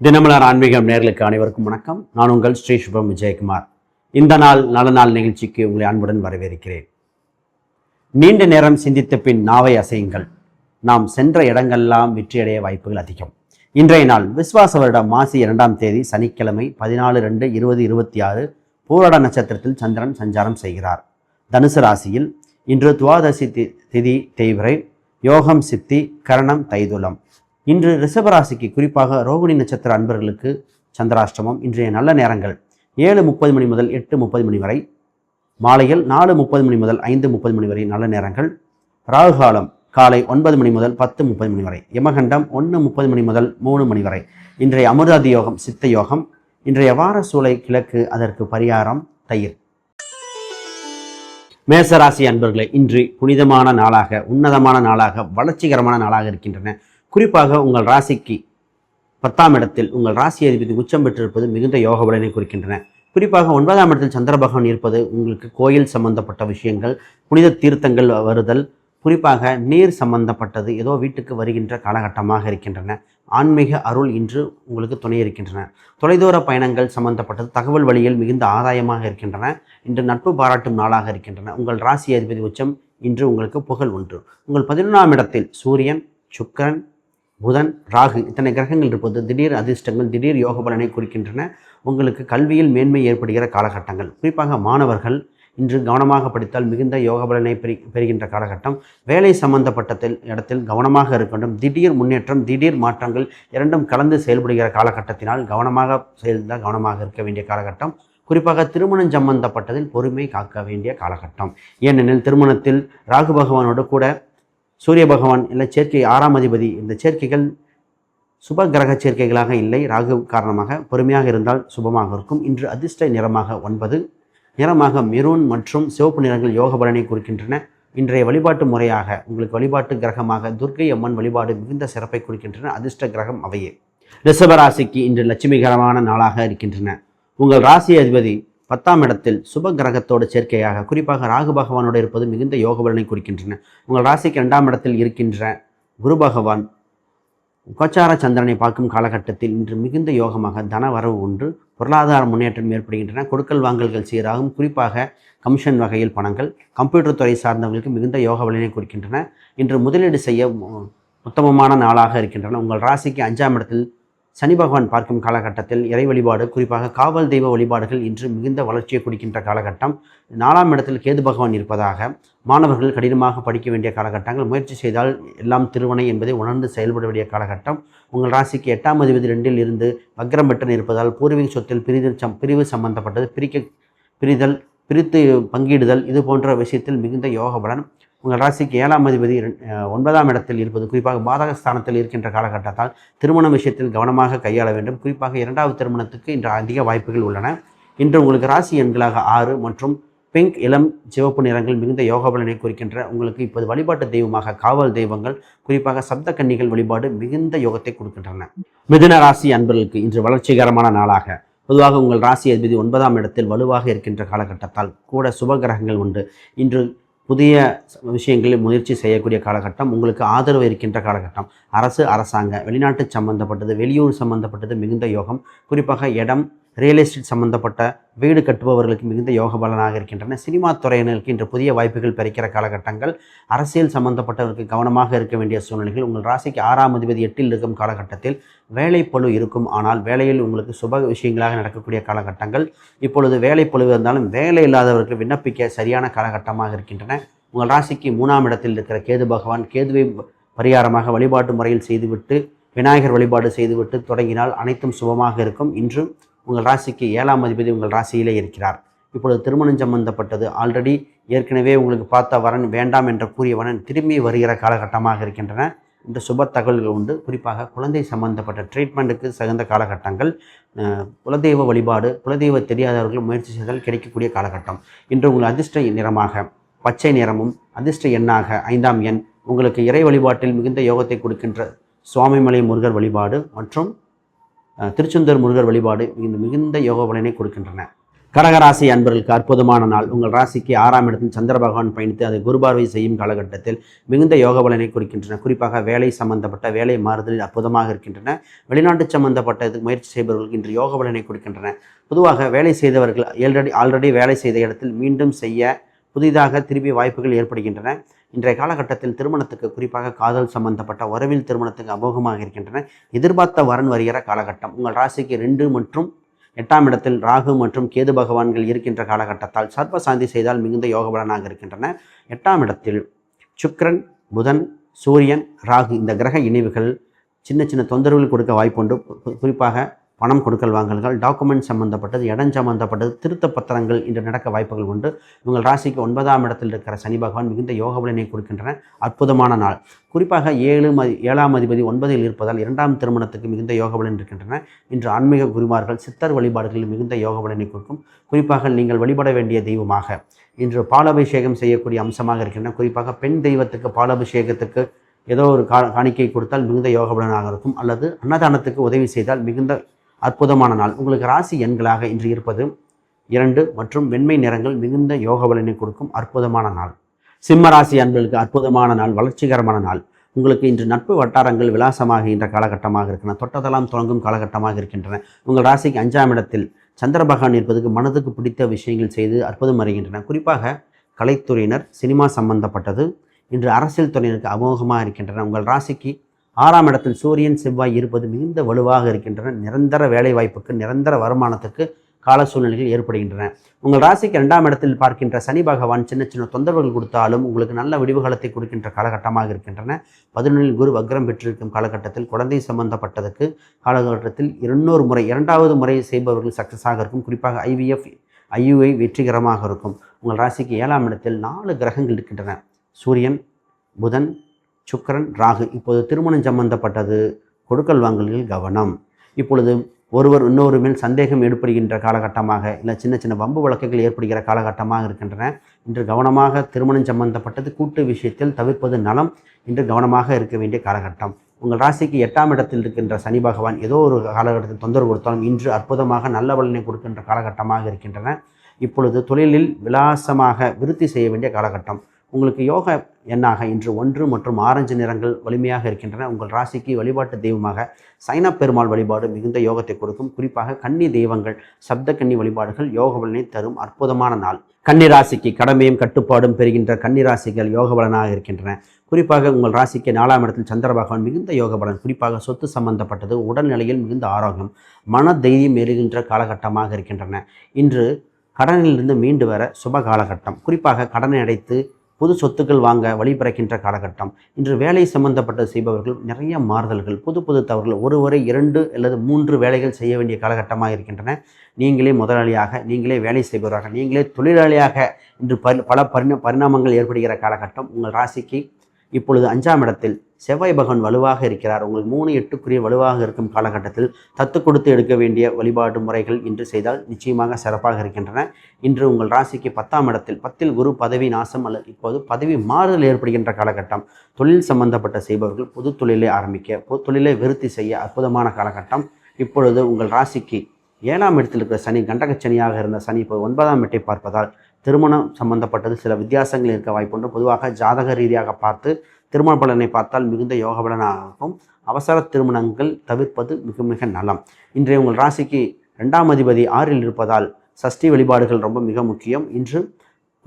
தினமலர் ஆன்மீகம் நேயர்களுக்கு அனைவருக்கும் வணக்கம். நான் உங்கள் ஸ்ரீ சுபம் விஜயகுமார். இந்த நாள் நல்ல நாள் நிகழ்ச்சிக்கு உங்களை அன்புடன் வரவேற்கிறேன். நீண்ட நேரம் சிந்தித்த பின் நாவை அசையுங்கள். நாம் சென்ற இடங்கள்லாம் வெற்றியடைய வாய்ப்புகள் அதிகம். இன்றைய நாள் விஸ்வாச வருடம் மாசி 2ஆம் தேதி சனிக்கிழமை 14/2/2026 பூராட நட்சத்திரத்தில் சந்திரன் சஞ்சாரம் செய்கிறார். தனுசு ராசியில் இன்று துவாதசி திதி தேய்பிறை, யோகம் சித்தி, கரணம் தைதுலம். இன்று ரிஷபராசிக்கு குறிப்பாக ரோகிணி நட்சத்திர அன்பர்களுக்கு சந்திராஷ்டமம். இன்றைய நல்ல நேரங்கள் 7:30 மணி முதல் 8:30 மணி வரை, மாலையில் 4:30 மணி முதல் 5:30 மணி வரை நல்ல நேரங்கள். ராகு காலம் காலை 9 மணி முதல் 10:30 மணி வரை, யமகண்டம் 1:30 மணி முதல் 3 மணி வரை. இன்றைய அமிர்தாதி யோகம் சித்த யோகம். இன்றைய வார சூளை கிழக்கு, அதற்கு பரிகாரம் தயிர். மேசராசி அன்பர்களே, இன்று புனிதமான நாளாக, உன்னதமான நாளாக, வளர்ச்சிகரமான நாளாக இருக்கின்றன. குறிப்பாக உங்கள் ராசிக்கு 10ஆம் இடத்தில் உங்கள் ராசி அதிபதி உச்சம் பெற்றிருப்பது மிகுந்த யோக பலனை குறிக்கின்றன. குறிப்பாக 9ஆம் இடத்தில் சந்திர பகவான் இருப்பது உங்களுக்கு கோயில் சம்பந்தப்பட்ட விஷயங்கள், புனித தீர்த்தங்கள் வருதல், குறிப்பாக நீர் சம்பந்தப்பட்டது ஏதோ வீட்டுக்கு வருகின்ற காலகட்டமாக இருக்கின்றன. ஆன்மீக அருள் இன்று உங்களுக்கு துணை இருக்கின்றன. தொலைதூர பயணங்கள் சம்பந்தப்பட்டது தகவல் வழியில் மிகுந்த ஆதாயமாக இருக்கின்றன. இன்று நட்பு பாராட்டும் நாளாக இருக்கின்றன. உங்கள் ராசி அதிபதி உச்சம் இன்று உங்களுக்கு புகழ் ஒன்று. உங்கள் 11ஆம் இடத்தில் சூரியன், சுக்கிரன், புதன், ராகு இத்தனை கிரகங்கள் இருப்பது திடீர் அதிர்ஷ்டங்கள், திடீர் யோக பலனை குறிக்கின்றன. உங்களுக்கு கல்வியில் மேன்மை ஏற்படுகிற காலகட்டங்கள். குறிப்பாக மாணவர்கள் இன்று கவனமாக படித்தால் மிகுந்த யோக பலனை பெறுகின்ற காலகட்டம். வேலை சம்பந்தப்பட்ட இடத்தில் கவனமாக இருக்க வேண்டும். திடீர் முன்னேற்றம், திடீர் மாற்றங்கள் இரண்டும் கலந்து செயல்படுகிற காலகட்டத்தினால் கவனமாக செயல்தான் கவனமாக இருக்க வேண்டிய காலகட்டம். குறிப்பாக திருமணம் சம்பந்தப்பட்டதில் பொறுமை காக்க வேண்டிய காலகட்டம். ஏனெனில் திருமணத்தில் ராகு பகவானோடு கூட சூரிய பகவான் இல்லை சேர்க்கை 6ஆம் அதிபதி, இந்த சேர்க்கைகள் சுப கிரக சேர்க்கைகளாக இல்லை. ராகு காரணமாக பொறுமையாக இருந்தால் சுபமாக இருக்கும். இன்று அதிர்ஷ்ட நிறமாக 9, நிறமாக மெரூன் மற்றும் சிவப்பு நிறங்கள் யோக பலனை குறிக்கின்றன. இன்றைய வழிபாட்டு முறையாக உங்களுக்கு வழிபாட்டு கிரகமாக துர்க்கை அம்மன் வழிபாடு மிகுந்த சிறப்பை குறிக்கின்றன. அதிர்ஷ்ட கிரகம் அவையே. ரிஷபராசிக்கு இன்று லட்சுமிகரமான நாளாக இருக்கின்றன. உங்கள் ராசி அதிபதி 10ஆம் இடத்தில் சுப கிரகத்தோடு சேர்க்கையாக குறிப்பாக ராகு பகவானோடு இருப்பது மிகுந்த யோக பலனை குறிக்கின்றன. உங்கள் ராசிக்கு 2ஆம் இடத்தில் இருக்கின்ற குரு பகவான் கோச்சார சந்திரனை பார்க்கும் காலகட்டத்தில் இன்று மிகுந்த யோகமாக தன வரவு உண்டு, பொருளாதார முன்னேற்றம் ஏற்படுகின்றன. கொடுக்கல் வாங்கல்கள் சீராகும். குறிப்பாக கமிஷன் வகையில் பணங்கள், கம்ப்யூட்டர் துறை சார்ந்தவர்களுக்கு மிகுந்த யோக பலனை குறிக்கின்றன. இன்று முதலீடு செய்ய உத்தமமான நாளாக இருக்கின்றன. உங்கள் ராசிக்கு 5ஆம் இடத்தில் சனி பகவான் பார்க்கும் காலகட்டத்தில் இறை வழிபாடு, குறிப்பாக காவல் தெய்வ வழிபாடுகள் இன்று மிகுந்த வளர்ச்சியை கொடுக்கின்ற காலகட்டம். 4ஆம் இடத்தில் கேது பகவான் இருப்பதாக மாணவர்கள் கடினமாக படிக்க வேண்டிய காலகட்டங்கள். முயற்சி செய்தால் எல்லாம் திருவனை என்பதை உணர்ந்து செயல்பட வேண்டிய காலகட்டம். உங்கள் ராசிக்கு 8ஆம் அதிபதி 2இல் இருந்து வக்ரம் பெற்று இருப்பதால் பூர்வீக சொத்தில் பிரிவு சம்பந்தப்பட்டது, பிரித்து பங்கீடுதல் இது போன்ற விஷயத்தில் மிகுந்த யோக பலன். உங்கள் ராசிக்கு 7ஆம் அதிபதி 9ஆம் இடத்தில் இருப்பது குறிப்பாக பாதகஸ்தானத்தில் இருக்கின்ற காலகட்டத்தால் திருமண விஷயத்தில் கவனமாக கையாள வேண்டும். குறிப்பாக 2வது திருமணத்துக்கு இன்று அதிக வாய்ப்புகள் உள்ளன. இன்று உங்களுக்கு ராசி எண்களாக 6 மற்றும் பிங்க், இளம் சிவப்பு நிறங்கள் மிகுந்த யோக பலனை குறிக்கின்ற உங்களுக்கு இப்போது வழிபாட்டு தெய்வமாக காவல் தெய்வங்கள், குறிப்பாக சப்த கன்னிகள் வழிபாடு மிகுந்த யோகத்தை கொடுக்கின்றன. மிதுன ராசி அன்பர்களுக்கு இன்று வளர்ச்சிகரமான நாளாக. பொதுவாக உங்கள் ராசி அதிபதி 9ஆம் இடத்தில் வலுவாக இருக்கின்ற காலகட்டத்தால் கூட சுப கிரகங்கள் உண்டு. இன்று புதிய விஷயங்களில் முயற்சி செய்யக்கூடிய காலகட்டம். உங்களுக்கு ஆதரவு இருக்கின்ற காலகட்டம். அரசு, அரசாங்க, வெளிநாட்டு சம்பந்தப்பட்டது, வெளியூர் சம்பந்தப்பட்டது மிகுந்த யோகம். குறிப்பாக இடம், ரியல் எஸ்டேட் சம்பந்தப்பட்ட வீடு கட்டுபவர்களுக்கு மிகுந்த யோக பலனாக இருக்கின்றன. சினிமா துறையினருக்கு இன்று புதிய வாய்ப்புகள் பெறுகிற காலகட்டங்கள். அரசியல் சம்பந்தப்பட்டவருக்கு கவனமாக இருக்க வேண்டிய சூழ்நிலைகள். உங்கள் ராசிக்கு 6ஆம் அதிபதி 8இல் இருக்கும் காலகட்டத்தில் வேலைப்பளு இருக்கும். ஆனால் வேலையில் உங்களுக்கு சுப விஷயங்களாக நடக்கக்கூடிய காலகட்டங்கள். இப்பொழுது வேலைப்பளு இருந்தாலும் வேலை இல்லாதவர்கள் விண்ணப்பிக்க சரியான காலகட்டமாக இருக்கின்றன. உங்கள் ராசிக்கு 3ஆம் இடத்தில் இருக்கிற கேது பகவான், கேதுவை பரிகாரமாக வழிபாட்டு முறையில் செய்துவிட்டு விநாயகர் வழிபாடு செய்துவிட்டு தொடங்கினால் அனைத்தும் சுபமாக இருக்கும். இன்று உங்கள் ராசிக்கு 7ஆம் அதிபதி உங்கள் ராசியிலே இருக்கிறார். இப்பொழுது திருமணம் சம்பந்தப்பட்டது ஆல்ரெடி ஏற்கனவே உங்களுக்கு பார்த்த வரன் வேண்டாம் என்று கூறிய வரன் திரும்பி வருகிற காலகட்டமாக இருக்கின்றன. இன்று சுப தகவல்கள் உண்டு. குறிப்பாக குழந்தை சம்பந்தப்பட்ட ட்ரீட்மெண்ட்டுக்கு தகுந்த காலகட்டங்கள். குலதெய்வ வழிபாடு, குலதெய்வ தெரியாதவர்கள் முயற்சி செய்தால் கிடைக்கக்கூடிய காலகட்டம். இன்று உங்கள் அதிர்ஷ்ட நிறமாக பச்சை நிறமும், அதிர்ஷ்ட எண்ணாக 5ஆம் எண், உங்களுக்கு இறை வழிபாட்டில் மிகுந்த யோகத்தை கொடுக்கின்ற சுவாமிமலை முருகர் வழிபாடு மற்றும் திருச்செந்தூர் முருகர் வழிபாடு மிகுந்த யோக பலனை கொடுக்கின்றன. கடகராசி அன்பர்களுக்கு அற்புதமான நாள். உங்கள் ராசிக்கு 6ஆம் இடத்தில் சந்திர பகவான் பயணித்து அதை குருபார்வை செய்யும் காலகட்டத்தில் மிகுந்த யோக பலனை கொடுக்கின்றன. குறிப்பாக வேலை சம்பந்தப்பட்ட வேலை மாறுதலில் அற்புதமாக இருக்கின்றன. வெளிநாட்டு சம்பந்தப்பட்ட முயற்சி செய்பவர்களுக்கு இன்று யோக பலனை கொடுக்கின்றன. பொதுவாக வேலை செய்தவர்கள் ஆல்ரெடி வேலை செய்த இடத்தில் மீண்டும் செய்ய புதிதாக திரும்பி வாய்ப்புகள் ஏற்படுகின்றன. இன்றைய காலகட்டத்தில் திருமணத்துக்கு, குறிப்பாக காதல் சம்பந்தப்பட்ட உறவில் திருமணத்துக்கு அமோகமாக இருக்கின்றன. எதிர்பார்த்த வரன் வருகிற காலகட்டம். உங்கள் ராசிக்கு 2 மற்றும் 8ஆம் இடத்தில் ராகு மற்றும் கேது பகவான்கள் இருக்கின்ற காலகட்டத்தால் சர்ப்ப சாந்தி செய்தால் மிகுந்த யோகபலனாக இருக்கின்றன. 8ஆம் இடத்தில் சுக்கிரன், புதன், சூரியன், ராகு இந்த கிரக இணைவுகள் சின்ன சின்ன தொந்தரவுகள் கொடுக்க வாய்ப்புண்டு. குறிப்பாக பணம் கொடுக்கல் வாங்கல்கள், டாக்குமெண்ட் சம்பந்தப்பட்டது, இடம் சம்பந்தப்பட்டது, திருத்த பத்திரங்கள் இன்று நடக்க வாய்ப்புகள் உண்டு. உங்கள் ராசிக்கு 9ஆம் இடத்தில் இருக்கிற சனி பகவான் மிகுந்த யோக பலனை கொடுக்கின்றன. அற்புதமான நாள். குறிப்பாக 7ஆம் அதிபதி 9இல் இருப்பதால் 2ஆம் திருமணத்துக்கு மிகுந்த யோக பலன் இருக்கின்றன. இன்று ஆன்மீக குருமார்கள் சித்தர் வழிபாடுகளில் மிகுந்த யோக பலனை கொடுக்கும். குறிப்பாக நீங்கள் வழிபட வேண்டிய தெய்வமாக இன்று பாலாபிஷேகம் செய்யக்கூடிய அம்சமாக இருக்கின்றன. குறிப்பாக பெண் தெய்வத்துக்கு பாலாபிஷேகத்துக்கு ஏதோ ஒரு காணிக்கை கொடுத்தால் மிகுந்த யோக பலனாக இருக்கும். அல்லது அன்னதானத்துக்கு உதவி செய்தால் மிகுந்த அற்புதமான நாள். உங்களுக்கு ராசி எண்களாக இன்று இருப்பது 2 மற்றும் வெண்மை நிறங்கள் மிகுந்த யோக பலனை கொடுக்கும் அற்புதமான நாள். சிம்ம ராசி அன்பர்களுக்கு அற்புதமான நாள், வளர்ச்சிகரமான நாள். உங்களுக்கு இன்று நட்பு வட்டாரங்கள் விலாசமாகின்ற காலகட்டமாக இருக்கின்றன. தொட்டதெல்லாம் தொடங்கும் காலகட்டமாக இருக்கின்றன. உங்கள் ராசிக்கு 5ஆம் இடத்தில் சந்திர பகவான் இருப்பதற்கு மனதுக்கு பிடித்த விஷயங்கள் செய்து அற்புதம் வருகின்றன. குறிப்பாக கலைத்துறையினர், சினிமா சம்பந்தப்பட்டது இன்று அரசியல் துறையினருக்கு அமோகமாக இருக்கின்றன. உங்கள் ராசிக்கு 6ஆம் இடத்தில் சூரியன், செவ்வாய் இருப்பது மிகுந்த வலுவாக இருக்கின்றன. நிரந்தர வேலை வாய்ப்புக்கு, நிரந்தர வருமானத்துக்கு கால சூழ்நிலைகள் ஏற்படுகின்றன. உங்கள் ராசிக்கு 2ஆம் இடத்தில் பார்க்கின்ற சனி பகவான் சின்ன சின்ன தொந்தரவுகள் கொடுத்தாலும் உங்களுக்கு நல்ல விடிவுகாலத்தை கொடுக்கின்ற காலகட்டமாக இருக்கின்றன. 11இல் குரு வக்ரம் பெற்றிருக்கும் காலகட்டத்தில் குழந்தை சம்பந்தப்பட்டதுக்கு காலகட்டத்தில் 2வது முறை செய்பவர்கள் சக்ஸஸாக இருக்கும். குறிப்பாக IUI வெற்றிகரமாக இருக்கும். உங்கள் ராசிக்கு 7ஆம் இடத்தில் 4 கிரகங்கள் இருக்கின்றன. சூரியன், புதன், சுக்கிரன், ராகு. இப்போது திருமணம் சம்பந்தப்பட்டது, கொடுக்கல் வாங்கல்களில் கவனம். இப்பொழுது ஒருவர் இன்னொரு மேல் சந்தேகம் ஏற்படுகின்ற காலகட்டமாக, இல்லை சின்ன சின்ன வம்பு வழக்குகள் ஏற்படுகிற காலகட்டமாக இருக்கின்றன. இன்று கவனமாக திருமணம் சம்பந்தப்பட்டது கூட்டு விஷயத்தில் தவிர்ப்பது நலம். இன்று கவனமாக இருக்க வேண்டிய காலகட்டம். உங்கள் ராசிக்கு 8ஆம் இடத்தில் இருக்கின்ற சனி பகவான் ஏதோ ஒரு காலகட்டத்தில் தொந்தரவு கொடுத்தாலும் இன்று அற்புதமாக நல்ல பலனை கொடுக்கின்ற காலகட்டமாக இருக்கின்றன. இப்பொழுது தொழிலில் விலாசமாக விருத்தி செய்ய வேண்டிய காலகட்டம். உங்களுக்கு யோக எண்ணாக இன்று 1 மற்றும் ஆரஞ்சு நிறங்கள் வலிமையாக இருக்கின்றன. உங்கள் ராசிக்கு வழிபாட்டு தெய்வமாக சைன பெருமாள் வழிபாடு மிகுந்த யோகத்தை கொடுக்கும். குறிப்பாக கன்னி தெய்வங்கள், சப்த கன்னி வழிபாடுகள் யோக பலனை தரும் அற்புதமான நாள். கன்னி ராசிக்கு கடமையும் கட்டுப்பாடும் பெறுகின்ற கன்னி ராசிகள் யோக பலனாக இருக்கின்றன. குறிப்பாக உங்கள் ராசிக்கு 4ஆம் இடத்தில் சந்திர பகவான் மிகுந்த யோக பலன். குறிப்பாக சொத்து சம்பந்தப்பட்டது, உடல்நிலையில் மிகுந்த ஆரோக்கியம், மன தைரியம் ஏறுகின்ற காலகட்டமாக இருக்கின்றன. இன்று கடனிலிருந்து மீண்டு வர சுப காலகட்டம். குறிப்பாக கடனை அடைத்து புது சொத்துக்கள் வாங்க வழிபிறக்கின்ற காலகட்டம். இன்று வேலை சம்பந்தப்பட்ட செய்பவர்கள் நிறைய மாறுதல்கள், புது தவறுகள், 2 அல்லது 3 வேலைகள் செய்ய வேண்டிய காலகட்டமாக இருக்கின்றன. நீங்களே முதலாளியாக, நீங்களே வேலை செய்பவராக, நீங்களே தொழிலாளியாக இன்று பல பரிணாமங்கள் ஏற்படுகிற காலகட்டம். உங்கள் ராசிக்கு இப்பொழுது 5ஆம் இடத்தில் செவ்வாய் பகவான் வலுவாக இருக்கிறார். உங்களுக்கு 3-8க்குரிய வலுவாக இருக்கும் காலகட்டத்தில் தத்து கொடுத்து எடுக்க வேண்டிய வழிபாடு முறைகள் இன்று செய்தால் நிச்சயமாக சிறப்பாக இருக்கின்றன. இன்று உங்கள் ராசிக்கு 10ஆம் இடத்தில் 10இல் குரு பதவி நாசம் அல்லது இப்போது பதவி மாறுதல் ஏற்படுகின்ற காலகட்டம். தொழில் சம்பந்தப்பட்ட செய்பவர்கள் பொது தொழிலை ஆரம்பிக்க, பொது தொழிலை விருத்தி செய்ய அற்புதமான காலகட்டம். இப்பொழுது உங்கள் ராசிக்கு 7ஆம் இடத்தில் இருக்கிற சனி, கண்டகச்சனியாக இருந்த சனி இப்போ 9ஆம் இடத்தை பார்ப்பதால் திருமணம் சம்பந்தப்பட்டது சில வித்தியாசங்கள் இருக்க வாய்ப்புண்டு. பொதுவாக ஜாதக ரீதியாக பார்த்து திருமண பலனை பார்த்தால் மிகுந்த யோக பலனாகும். அவசர திருமணங்கள் தவிர்ப்பது மிக மிக நலம். இன்றைய உங்கள் ராசிக்கு 2ஆம் அதிபதி 6இல் இருப்பதால் சஷ்டி வழிபாடுகள் ரொம்ப மிக முக்கியம். இன்று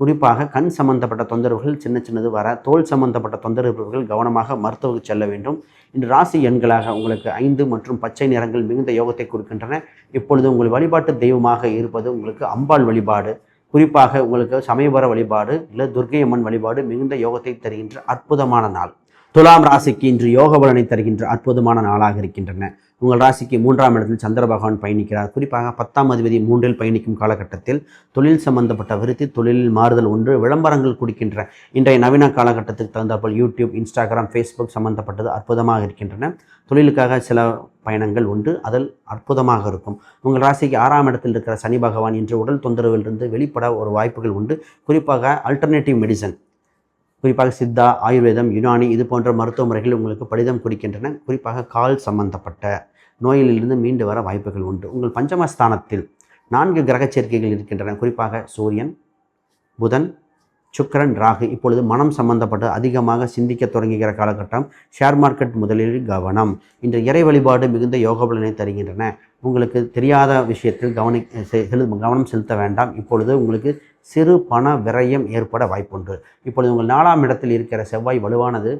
குறிப்பாக கண் சம்பந்தப்பட்ட தொந்தரவுகள் சின்னது வர, தோல் சம்பந்தப்பட்ட தொந்தரவுகள் கவனமாக மருத்துவருக்கு செல்ல வேண்டும். இன்று ராசி எண்களாக உங்களுக்கு 5 மற்றும் பச்சை நிறங்கள் மிகுந்த யோகத்தை கொடுக்கின்றன. இப்பொழுது உங்கள் வழிபாட்டு தெய்வமாக இருப்பது உங்களுக்கு அம்பாள் வழிபாடு, குறிப்பாக உங்களுக்கு சமயபுர வழிபாடு இல்லை துர்க்கை அம்மன் வழிபாடு மிகுந்த யோகத்தை தருகின்ற அற்புதமான நாள். துலாம் ராசிக்கு இன்று யோக பலனை தருகின்ற அற்புதமான நாளாக இருக்கின்றன. உங்கள் ராசிக்கு 3ஆம் இடத்தில் சந்திர பகவான் பயணிக்கிறார். குறிப்பாக 10ஆம் அதிபதி 3இல் பயணிக்கும் காலகட்டத்தில் தொழில் சம்பந்தப்பட்ட விருத்தி, தொழிலில் மாறுதல் ஒன்று, விளம்பரங்கள் கொடுக்கின்ற இன்றைய நவீன காலகட்டத்துக்கு தகுந்தாற்போல் யூடியூப், இன்ஸ்டாகிராம், ஃபேஸ்புக் சம்பந்தப்பட்டது அற்புதமாக இருக்கின்றன. தொழிலுக்காக சில பயணங்கள் உண்டு, அதில் அற்புதமாக இருக்கும். உங்கள் ராசிக்கு 6ஆம் இடத்தில் இருக்கிற சனி பகவான் இன்று உடல் தொந்தரவிலிருந்து வெளிப்பட ஒரு வாய்ப்புகள் உண்டு. குறிப்பாக ஆல்டர்னேட்டிவ் மெடிசன், குறிப்பாக சித்தா, ஆயுர்வேதம், யுனானி இது போன்ற மருத்துவ முறைகள் உங்களுக்கு பலிதம் கொடுக்கின்றன. குறிப்பாக கால் சம்பந்தப்பட்ட நோயிலிருந்து மீண்டு வர வாய்ப்புகள் உண்டு. உங்கள் பஞ்சமஸ்தானத்தில் 4 கிரக சேர்க்கைகள் இருக்கின்றன. குறிப்பாக சூரியன், புதன், சுக்கிரன், ராகு. இப்பொழுது மனம் சம்பந்தப்பட்டு அதிகமாக சிந்திக்க தொடங்குகிற காலகட்டம். ஷேர் மார்க்கெட் முதலில் கவனம். இன்று இறை வழிபாடு மிகுந்த யோக பலனை தருகின்றன. உங்களுக்கு தெரியாத விஷயத்தில் கவனம் செலுத்த வேண்டாம். இப்பொழுது உங்களுக்கு சிறு பண விரயம் ஏற்பட வாய்ப்புண்டு. இப்பொழுது உங்கள் 4ஆம் இடத்தில் இருக்கிற செவ்வாய் வலுவானது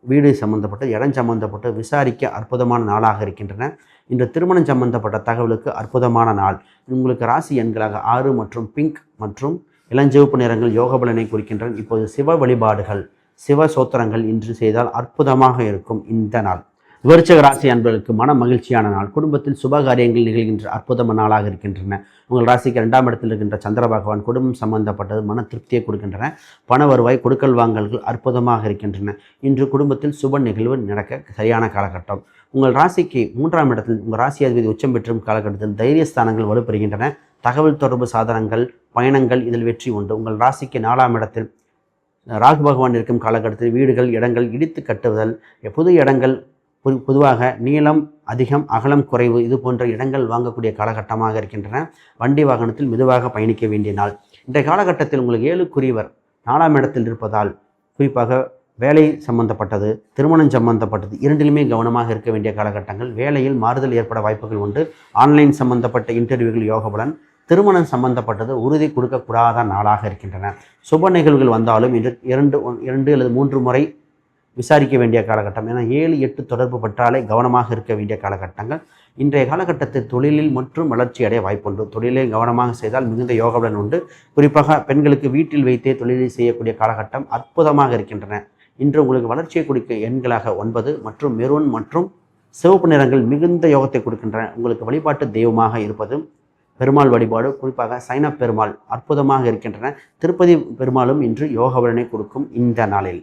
வீடு சம்பந்தப்பட்டு இடம் சம்பந்தப்பட்டு விசாரிக்க அற்புதமான நாளாக இருக்கின்றன. இன்று திருமணம் சம்பந்தப்பட்ட தகவலுக்கு அற்புதமான நாள். உங்களுக்கு ராசி எண்களாக 6 மற்றும் பிங்க் மற்றும் இளஞ்சிவப்பு நிறங்கள் யோக பலனை குறிக்கின்றன. இப்போது சிவ வழிபாடுகள், சிவ சோத்திரங்கள் இன்று செய்தால் அற்புதமாக இருக்கும் இந்த நாள். விருச்சிக ராசி அன்பர்களுக்கு மன மகிழ்ச்சியான நாள். குடும்பத்தில் சுபகாரியங்கள் நிகழ்கின்ற அற்புதமான நாளாக இருக்கின்றன. உங்கள் ராசிக்கு 2ஆம் இடத்தில் இருக்கின்ற சந்திர பகவான் குடும்பம் சம்பந்தப்பட்டது மன திருப்தியை கொடுக்கின்றன. பண வருவாய், கொடுக்கல் வாங்கல்கள் அற்புதமாக இருக்கின்றன. இன்று குடும்பத்தில் சுப நிகழ்வு நடக்க சரியான காலகட்டம். உங்கள் ராசிக்கு 3ஆம் இடத்தில் உங்கள் ராசி அதிபதி உச்சம் பெற்றும் காலகட்டத்தில் தைரியஸ்தானங்கள் வலுப்பெறுகின்றன. தகவல் தொடர்பு சாதனங்கள், பயணங்கள் இதில் வெற்றி உண்டு. உங்கள் ராசிக்கு 4ஆம் இடத்தில் ராகு பகவான் இருக்கும் காலகட்டத்தில் வீடுகள், இடங்கள் இடித்து கட்டுதல், புது இடங்கள், பொதுவாக நீளம் அதிகம், அகலம் குறைவு, இது போன்ற இடங்கள் வாங்கக்கூடிய காலகட்டமாக இருக்கின்றன. வண்டி வாகனத்தில் மெதுவாக பயணிக்க வேண்டிய நாள். இன்றைய காலகட்டத்தில் உங்களுக்கு 7க்குரியவர் 4ஆம் இடத்தில் இருப்பதால் குறிப்பாக வேலை சம்பந்தப்பட்டது, திருமணம் சம்பந்தப்பட்டது இரண்டிலுமே கவனமாக இருக்க வேண்டிய காலகட்டங்கள். வேலையில் மாறுதல் ஏற்பட வாய்ப்புகள் உண்டு. ஆன்லைன் சம்பந்தப்பட்ட இன்டர்வியூகள் யோக பலன். திருமணம் சம்பந்தப்பட்டது உறுதி கொடுக்கக்கூடாத நாளாக இருக்கின்றன. சுப நிகழ்வுகள் வந்தாலும் இன்று 2 அல்லது 3 முறை விசாரிக்க வேண்டிய காலகட்டம். ஏன்னா 7, 8 தொடர்பு பற்றாலே கவனமாக இருக்க வேண்டிய காலகட்டங்கள். இன்றைய காலகட்டத்தில் தொழிலில் மற்றும் வளர்ச்சி அடைய வாய்ப்புண்டு. தொழிலை கவனமாக செய்தால் மிகுந்த யோகபலன் உண்டு. குறிப்பாக பெண்களுக்கு வீட்டில் வைத்தே தொழிலை செய்யக்கூடிய காலகட்டம் அற்புதமாக இருக்கின்றன. இன்று உங்களுக்கு வளர்ச்சியை கொடுக்க எண்களாக 9 மற்றும் மெரூன் மற்றும் சிவப்பு நிறங்கள் மிகுந்த யோகத்தை கொடுக்கின்றன. உங்களுக்கு வழிபாட்டு தெய்வமாக இருப்பது பெருமாள் வழிபாடு, குறிப்பாக சைன பெருமாள் அற்புதமாக இருக்கின்றன. திருப்பதி பெருமாளும் இன்று யோகபலனை கொடுக்கும் இந்த நாளில்.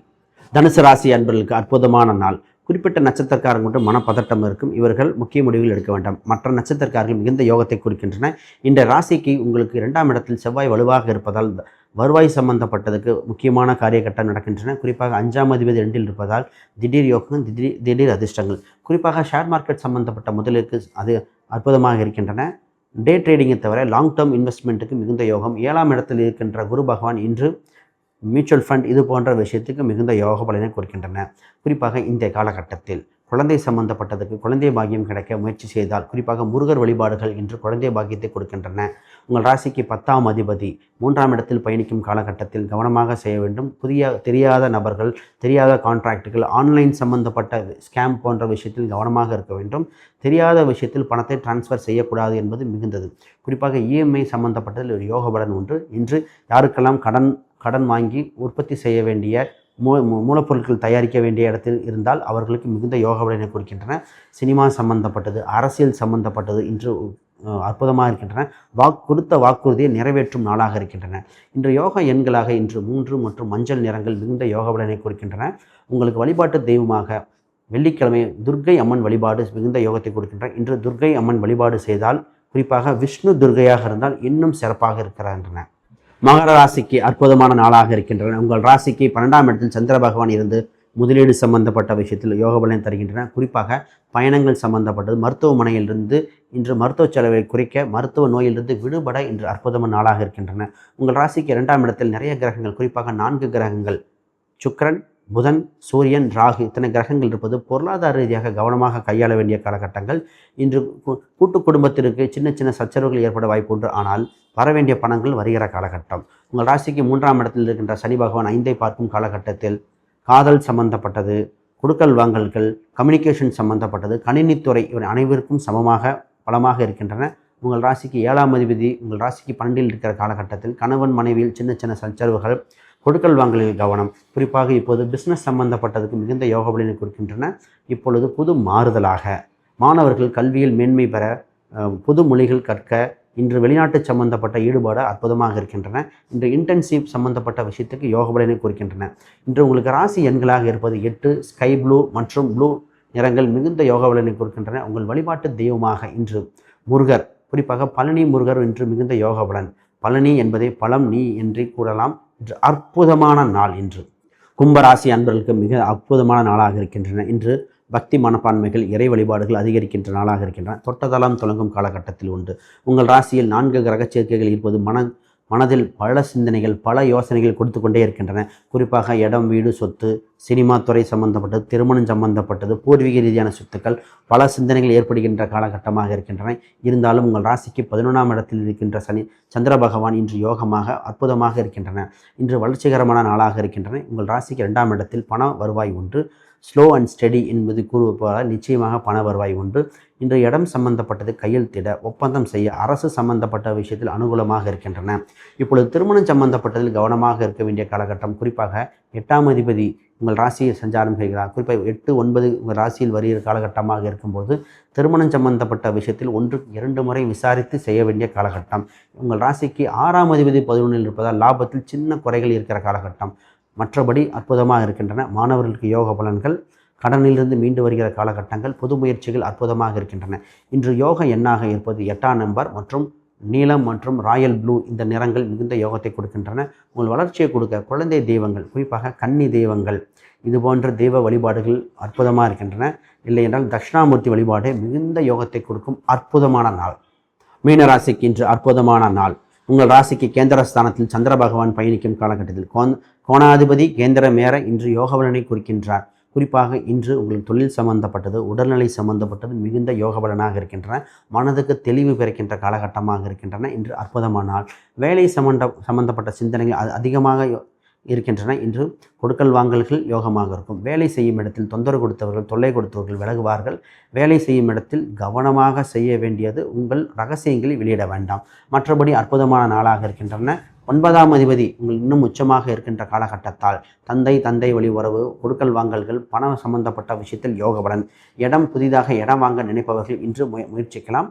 தனுசு ராசி அன்பர்களுக்கு அற்புதமான நாள். குறிப்பிட்ட நட்சத்திரக்காரங்க மட்டும் மனப்பதட்டம் இருக்கும். இவர்கள் முக்கிய முடிவுகள் எடுக்க வேண்டாம். மற்ற நட்சத்திரக்காரர்கள் மிகுந்த யோகத்தை குறிக்கின்றன. இந்த ராசிக்கு உங்களுக்கு 2ஆம் இடத்தில் செவ்வாய் வலுவாக இருப்பதால் வருவாய் சம்பந்தப்பட்டதுக்கு முக்கியமான காரியகட்டம் நடக்கின்றன. குறிப்பாக 5ஆம் அதிபதி 2இல் இருப்பதால் திடீர் யோகம், திடீர் அதிர்ஷ்டங்கள். குறிப்பாக ஷேர் மார்க்கெட் சம்பந்தப்பட்ட முதலுக்கு அது அற்புதமாக இருக்கின்றன. டே ட்ரேடிங்கை தவிர லாங் டேர்ம் இன்வெஸ்ட்மெண்ட்டுக்கு மிகுந்த யோகம். 7ஆம் இடத்தில் இருக்கின்ற குரு பகவான் இன்று மியூச்சுவல் ஃபண்ட் இது போன்ற விஷயத்துக்கு மிகுந்த யோக பலனை கொடுக்கின்றன. குறிப்பாக இந்த காலகட்டத்தில் குழந்தை சம்பந்தப்பட்டதுக்கு குழந்தை பாக்கியம் கிடைக்க முயற்சி செய்தால், குறிப்பாக முருகர் வழிபாடுகள் இன்று குழந்தை பாக்கியத்தை கொடுக்கின்றன. உங்கள் ராசிக்கு 10ஆம் அதிபதி 3ஆம் இடத்தில் பயணிக்கும் காலகட்டத்தில் கவனமாக செய்ய வேண்டும். தெரியாத நபர்கள், தெரியாத கான்ட்ராக்டுகள், ஆன்லைன் சம்பந்தப்பட்ட ஸ்கேம் போன்ற விஷயத்தில் கவனமாக இருக்க வேண்டும். தெரியாத விஷயத்தில் பணத்தை டிரான்ஸ்ஃபர் செய்யக்கூடாது என்பது மிகுந்தது. குறிப்பாக இஎம்ஐ சம்பந்தப்பட்டதில் ஒரு யோக பலன் உண்டு. இன்று யாருக்கெல்லாம் கடன் வாங்கி உற்பத்தி செய்ய வேண்டிய மூலப்பொருட்கள் தயாரிக்க வேண்டிய இடத்தில் இருந்தால் அவர்களுக்கு மிகுந்த யோக பலனை கொடுக்கின்றன. சினிமா சம்பந்தப்பட்டது, அரசியல் சம்பந்தப்பட்டது இன்று அற்புதமாக இருக்கின்றன. கொடுத்த வாக்குறுதியை நிறைவேற்றும் நாளாக இருக்கின்றன. இன்று யோக எண்களாக இன்று 3 மற்றும் மஞ்சள் நிறங்கள் மிகுந்த யோக பலனை கொடுக்கின்றன. உங்களுக்கு வழிபாட்டு தெய்வமாக வெள்ளிக்கிழமை துர்க்கை அம்மன் வழிபாடு மிகுந்த யோகத்தை கொடுக்கின்றன. இன்று துர்க்கை அம்மன் வழிபாடு செய்தால், குறிப்பாக விஷ்ணு துர்க்கையாக இருந்தால் இன்னும் சிறப்பாக இருக்கின்றன. மகர ராசிக்கு அற்புதமான நாளாக இருக்கின்றன. உங்கள் ராசிக்கு 12ஆம் இடத்தில் சந்திர பகவான் இருந்து முதலீடு சம்பந்தப்பட்ட விஷயத்தில் யோக பலனை தருகின்றன. குறிப்பாக பயணங்கள் சம்பந்தப்பட்டது, மருத்துவமனையிலிருந்து இன்று மருத்துவ செலவை குறைக்க, மருத்துவ நோயிலிருந்து விடுபட இன்று அற்புதமான நாளாக இருக்கின்றன. உங்கள் ராசிக்கு 2ஆம் இடத்தில் நிறைய கிரகங்கள், குறிப்பாக 4 கிரகங்கள், சுக்கிரன், புதன், சூரியன், ராகு இத்தனை கிரகங்கள் இருப்பது பொருளாதார ரீதியாக கவனமாக கையாள வேண்டிய காலகட்டங்கள். இன்று கூட்டு குடும்பத்திற்கு சின்ன சின்ன சச்சரவுகள் ஏற்பட வாய்ப்பு உண்டு. ஆனால் வர வேண்டிய பணங்கள் வருகிற காலகட்டம். உங்கள் ராசிக்கு 3ஆம் இடத்தில் இருக்கின்ற சனி பகவான் 5ஐ பார்க்கும் காலகட்டத்தில் காதல் சம்பந்தப்பட்டது, கொடுக்கல் வாங்கல்கள், கம்யூனிகேஷன் சம்பந்தப்பட்டது, கணினித்துறை இவை அனைவருக்கும் சமமாக பலமாக இருக்கின்றன. உங்கள் ராசிக்கு 7ஆம் அதிபதி உங்கள் ராசிக்கு 12இல் இருக்கிற காலகட்டத்தில் கணவன் மனைவியில் சின்ன சின்ன சச்சரவுகள், கொடுக்கல் வாங்கலில் கவனம். குறிப்பாக இப்போது பிஸ்னஸ் சம்பந்தப்பட்டதுக்கு மிகுந்த யோக பலனை கொடுக்கின்றன. இப்பொழுது புது மாறுதலாக மாணவர்கள் கல்வியில் மேன்மை பெற, புது மொழிகள் கற்க இன்று வெளிநாட்டு சம்பந்தப்பட்ட ஈடுபாடு அற்புதமாக இருக்கின்றன. இன்று இன்டென்சிவ் சம்பந்தப்பட்ட விஷயத்துக்கு யோக பலனை குறிக்கின்றன. இன்று உங்களுக்கு ராசி எண்களாக இருப்பது 8, ஸ்கை ப்ளூ மற்றும் ப்ளூ நிறங்கள் மிகுந்த யோக பலனை கொடுக்கின்றன. உங்கள் வழிபாட்டு தெய்வமாக இன்று முருகர், குறிப்பாக பழனி முருகர் இன்று மிகுந்த யோக பலன். பழனி என்பதை பழம் நீ என்று கூறலாம். இன்று அற்புதமான நாள். இன்று கும்பராசி அன்பர்களுக்கு மிக அற்புதமான நாளாக இருக்கின்றன. இன்று பக்தி மனப்பான்மைகள், இறை வழிபாடுகள் அதிகரிக்கின்ற நாளாக இருக்கின்றன. தொட்டதெல்லாம் தொடங்கும் காலகட்டத்தில் உண்டு. உங்கள் ராசியில் 4 கிரக சேர்க்கைகள் இருப்பது மனதில் பல சிந்தனைகள், பல யோசனைகள் கொடுத்து கொண்டே இருக்கின்றன. குறிப்பாக இடம், வீடு, சொத்து, சினிமா துறை சம்பந்தப்பட்டது, திருமணம் சம்பந்தப்பட்டது, பூர்வீக ரீதியான சொத்துக்கள், பல சிந்தனைகள் ஏற்படுகின்ற காலகட்டமாக இருக்கின்றன. இருந்தாலும் உங்கள் ராசிக்கு 11ஆம் இடத்தில் இருக்கின்ற சந்திர பகவான் இன்று யோகமாக அற்புதமாக இருக்கின்றன. இன்று வளர்ச்சிகரமான நாளாக இருக்கின்றன. உங்கள் ராசிக்கு 2ஆம் இடத்தில் பண வருவாய் ஒன்று. ஸ்லோ அண்ட் ஸ்டெடி என்பது கூறுவதால நிச்சயமாக பண வருவாய் ஒன்று. இன்று இடம் சம்பந்தப்பட்டது கையெழுத்திட, ஒப்பந்தம் செய்ய, அரசு சம்பந்தப்பட்ட விஷயத்தில் அனுகூலமாக இருக்கின்றன. இப்பொழுது திருமணம் சம்பந்தப்பட்டதில் கவனமாக இருக்க வேண்டிய காலகட்டம். குறிப்பாக 8ஆம் அதிபதி உங்கள் ராசியில் சஞ்சாரம் செய்கிறார். குறிப்பாக 8, 9 உங்கள் ராசியில் வருகிற காலகட்டமாக இருக்கும்போது திருமணம் சம்பந்தப்பட்ட விஷயத்தில் 1-2 முறை விசாரித்து செய்ய வேண்டிய காலகட்டம். உங்கள் ராசிக்கு 6ஆம் அதிபதி 11இல் இருப்பதால் லாபத்தில் சின்ன குறைகள் இருக்கிற காலகட்டம். மற்றபடி அற்புதமாக இருக்கின்றன. மாணவர்களுக்கு யோக பலன்கள், கடனிலிருந்து மீண்டு வருகிற காலகட்டங்கள், புது முயற்சிகள் அற்புதமாக இருக்கின்றன. இன்று யோக எண்ணாக இருப்பது 8ஆம் நம்பர் மற்றும் நீலம் மற்றும் ராயல் ப்ளூ. இந்த நிறங்கள் மிகுந்த யோகத்தை கொடுக்கின்றன. உங்கள் வளர்ச்சியை கொடுக்க குழந்தை தெய்வங்கள், குறிப்பாக கன்னி தெய்வங்கள், இது போன்ற தெய்வ வழிபாடுகள் அற்புதமாக இருக்கின்றன. இல்லை என்றால் தட்சிணாமூர்த்தி வழிபாடு மிகுந்த யோகத்தை கொடுக்கும் அற்புதமான நாள். மீனராசிக்கு இன்று அற்புதமான நாள். உங்கள் ராசிக்கு கேந்திரஸ்தானத்தில் சந்திர பகவான் பயணிக்கும் காலகட்டத்தில் கோணாதிபதி கேந்திர மேற இன்று யோகபலனை குறிக்கின்றார். குறிப்பாக இன்று உங்களுக்கு தொழில் சம்பந்தப்பட்டது, உடல்நிலை சம்பந்தப்பட்டது மிகுந்த யோகபலனாக இருக்கின்றன. மனதுக்கு தெளிவு பிறக்கின்ற காலகட்டமாக இருக்கின்றன. இன்று அற்புதமான நாள். வேலை சம்பந்தப்பட்ட சிந்தனைகள் அதிகமாக இருக்கின்றன. இன்று கொடுக்கல் வாங்கல்கள் யோகமாக இருக்கும். வேலை செய்யும் இடத்தில் தொந்தரவு கொடுத்தவர்கள், தொல்லை கொடுத்தவர்கள் விலகுவார்கள். வேலை செய்யும் இடத்தில் கவனமாக செய்ய வேண்டியது, உங்கள் ரகசியங்களை வெளியிட வேண்டாம். மற்றபடி அற்புதமான நாளாக இருக்கின்றன. 9ஆம் அதிபதி உங்கள் இன்னும் உச்சமாக இருக்கின்ற காலகட்டத்தால் தந்தை வழி உறவு, கொடுக்கல் வாங்கல்கள், பணம் சம்பந்தப்பட்ட விஷயத்தில் யோகபலன். புதிதாக இடம் வாங்க நினைப்பவர்கள் இன்று முயற்சிக்கலாம்.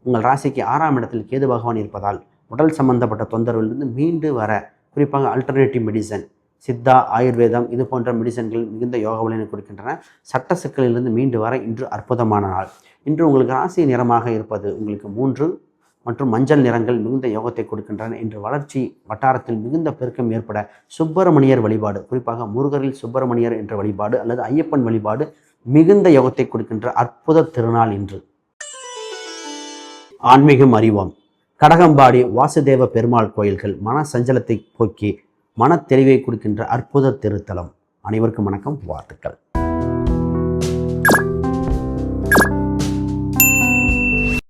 உங்கள் ராசிக்கு 6ஆம் இடத்தில் கேது பகவான் இருப்பதால் உடல் சம்பந்தப்பட்ட தொந்தரவிலிருந்து மீண்டு வர, குறிப்பாக அல்டர்னேட்டிவ் மெடிசன், சித்தா, ஆயுர்வேதம் இது போன்ற மெடிசன்கள் மிகுந்த யோகபலனை கொடுக்கின்றன. சட்ட சிக்கலிலிருந்து மீண்டு வர இன்று அற்புதமான நாள். இன்று உங்களுக்கு ராசி நிறமாக இருப்பது உங்களுக்கு 3 மற்றும் மஞ்சள் நிறங்கள் மிகுந்த யோகத்தை கொடுக்கின்றன. இன்று வளர்ச்சி வட்டாரத்தில் மிகுந்த பெருக்கம் ஏற்பட சுப்பிரமணியர் வழிபாடு, குறிப்பாக முருகரில் சுப்பிரமணியர் என்ற வழிபாடு அல்லது ஐயப்பன் வழிபாடு மிகுந்த யோகத்தை கொடுக்கின்ற அற்புத திருநாள் இன்று. ஆன்மீகம் அறிவோம். கடகம்பாடி வாசுதேவ பெருமாள் கோயில்கள் மன சஞ்சலத்தை போக்கி மன தெளிவை கொடுக்கின்ற அற்புத திருத்தலம். அனைவருக்கும் வணக்கம், வாழ்த்துக்கள்.